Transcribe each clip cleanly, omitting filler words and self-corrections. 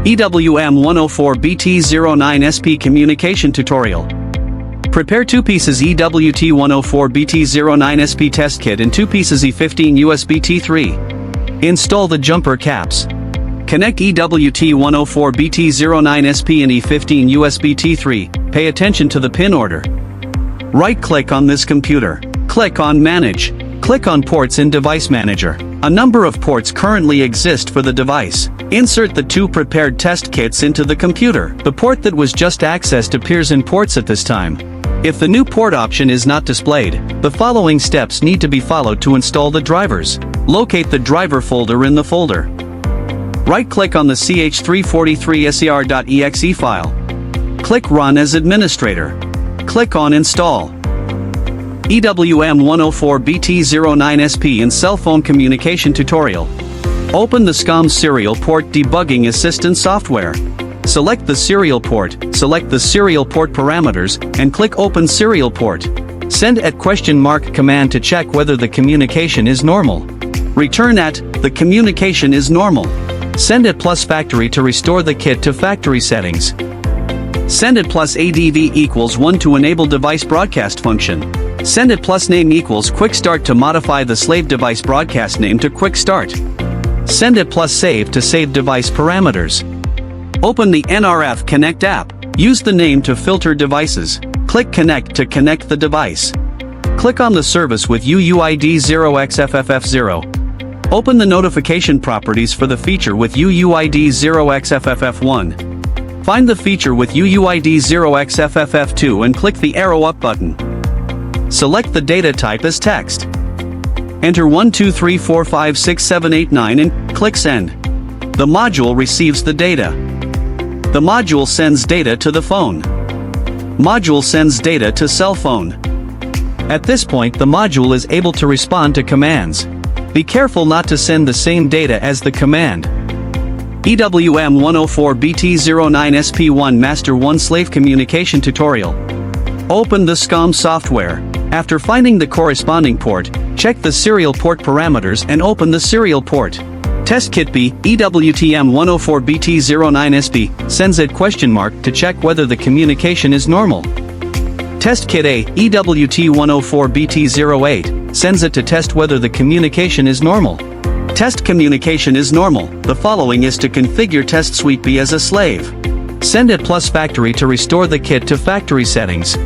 EWM104-BT09SP Communication Tutorial. Prepare 2 pieces EWT104-BT09SP test kit and 2 pieces E15 USB T3. Install the jumper caps. Connect EWT104-BT09SP and E15 USB T3. Pay attention to the pin order. Right-click on this computer. Click on Manage. Click on Ports in Device Manager. A number of ports currently exist for the device. Insert the 2 prepared test kits into the computer. The port that was just accessed appears in Ports at this time. If the new port option is not displayed, the following steps need to be followed to install the drivers. Locate the driver folder in the folder. Right-click on the ch343ser.exe file. Click Run as Administrator. Click on Install. EWM104-BT09SP in Cell Phone Communication Tutorial. Open the SCOM Serial Port Debugging Assistant software. Select the serial port, select the serial port parameters, and click Open Serial Port. Send @ command to check whether the communication is normal. Return the communication is normal. Send +factory to restore the kit to factory settings. Send +ADV=1 to enable device broadcast function. Send +name = quick start to modify the slave device broadcast name to quick start. Send +save to save device parameters. Open the NRF Connect app. Use the name to filter devices. Click Connect to connect the device. Click on the service with UUID 0xFFF0. Open the notification properties for the feature with UUID 0xFFF1. Find the feature with UUID 0xFFF2 and click the arrow up button. Select the data type as text. Enter 12345678 and click Send. The module receives the data. The module sends data to the phone. Module sends data to cell phone. At this point, the module is able to respond to commands. Be careful not to send the same data as the command. EWM104-BT09SP1 Master 1 Slave Communication Tutorial. Open the SCOM software. After finding the corresponding port, check the serial port parameters and open the serial port. Test Kit B, EWTM104-BT09SP, sends @ to check whether the communication is normal. Test Kit A, EWT104-BT08, sends it to test whether the communication is normal. Test communication is normal. The following is to configure Test Suite B as a slave. Send +factory to restore the kit to factory settings.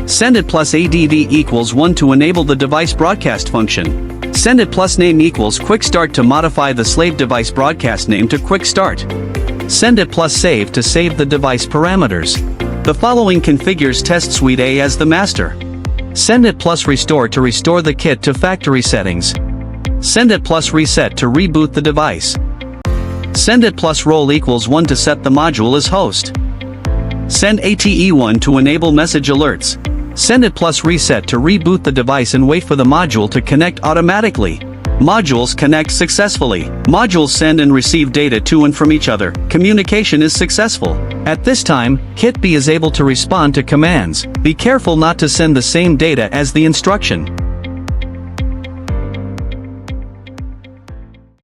Send +ADV=1 to enable the device broadcast function. Send +name = quick start to modify the slave device broadcast name to quick start. Send +save to save the device parameters. The following configures Test Suite A as the master. Send +restore to restore the kit to factory settings. Send +reset to reboot the device. Send +role =1 to set the module as host. Send ATE1 to enable message alerts. Send +reset to reboot the device and wait for the module to connect automatically. Modules connect successfully. Modules send and receive data to and from each other. Communication is successful. At this time, Kit B is able to respond to commands. Be careful not to send the same data as the instruction.